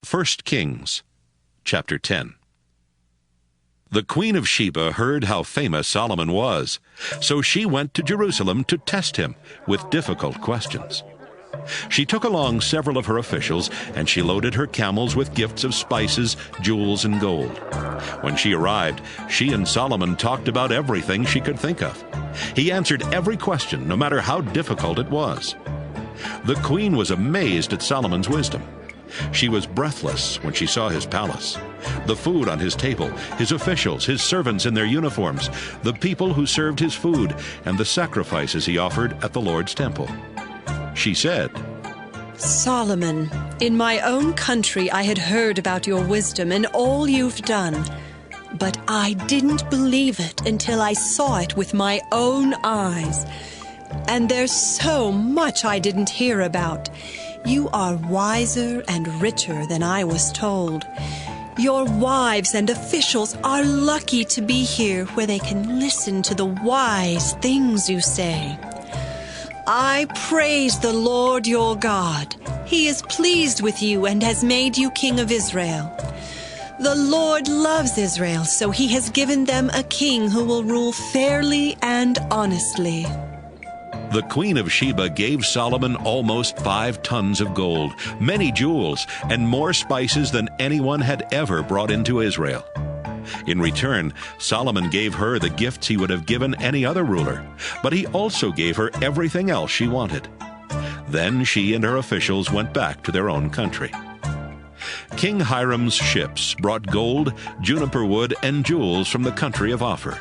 1 Kings, chapter 10. The Queen of Sheba heard how famous Solomon was, so she went to Jerusalem to test him with difficult questions. She took along several of her officials, and she loaded her camels with gifts of spices, jewels, and gold. When she arrived, she and Solomon talked about everything she could think of. He answered every question, no matter how difficult it was. The queen was amazed at Solomon's wisdom. She was breathless when she saw his palace, the food on his table, his officials, his servants in their uniforms, the people who served his food, and the sacrifices he offered at the Lord's temple. She said, Solomon, in my own country I had heard about your wisdom and all you've done, but I didn't believe it until I saw it with my own eyes. And there's so much I didn't hear about. You are wiser and richer than I was told. Your wives and officials are lucky to be here where they can listen to the wise things you say. I praise the Lord your God. He is pleased with you and has made you king of Israel. The Lord loves Israel, so he has given them a king who will rule fairly and honestly. The Queen of Sheba gave Solomon almost 5 tons of gold, many jewels, and more spices than anyone had ever brought into Israel. In return, Solomon gave her the gifts he would have given any other ruler, but he also gave her everything else she wanted. Then she and her officials went back to their own country. King Hiram's ships brought gold, juniper wood, and jewels from the country of Ophir.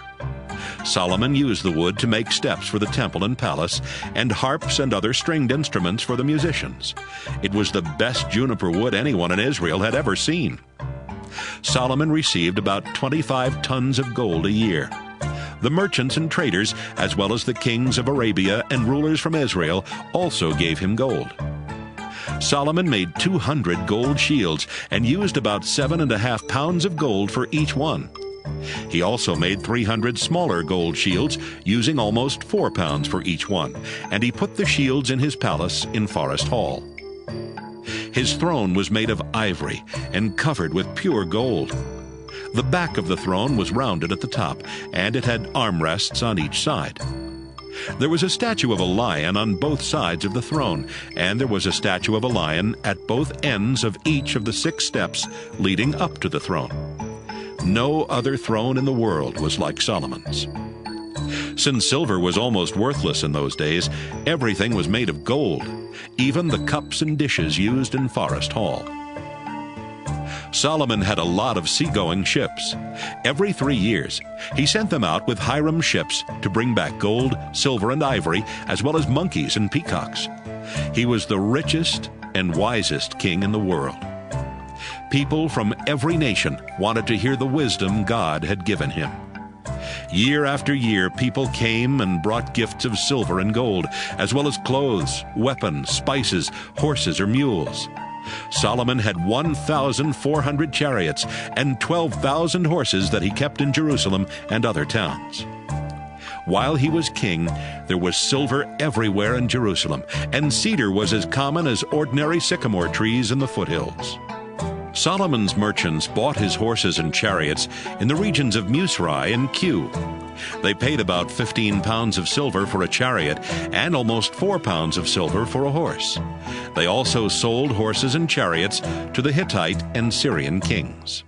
Solomon used the wood to make steps for the temple and palace, and harps and other stringed instruments for the musicians. It was the best juniper wood anyone in Israel had ever seen. Solomon received about 25 tons of gold a year. The merchants and traders, as well as the kings of Arabia and rulers from Israel, also gave him gold. Solomon made 200 gold shields and used about 7.5 pounds of gold for each one. He also made 300 smaller gold shields, using almost 4 pounds for each one, and he put the shields in his palace in Forest Hall. His throne was made of ivory and covered with pure gold. The back of the throne was rounded at the top, and it had armrests on each side. There was a statue of a lion on both sides of the throne, and there was a statue of a lion at both ends of each of the 6 steps leading up to the throne. No other throne in the world was like Solomon's. Since silver was almost worthless in those days, everything was made of gold, even the cups and dishes used in Forest Hall. Solomon had a lot of seagoing ships. Every 3 years, he sent them out with Hiram ships to bring back gold, silver, and ivory, as well as monkeys and peacocks. He was the richest and wisest king in the world. People from every nation wanted to hear the wisdom God had given him. Year after year, people came and brought gifts of silver and gold, as well as clothes, weapons, spices, horses, or mules. Solomon had 1,400 chariots and 12,000 horses that he kept in Jerusalem and other towns. While he was king, there was silver everywhere in Jerusalem, and cedar was as common as ordinary sycamore trees in the foothills. Solomon's merchants bought his horses and chariots in the regions of Musrai and Kue. They paid about 15 pounds of silver for a chariot and almost 4 pounds of silver for a horse. They also sold horses and chariots to the Hittite and Syrian kings.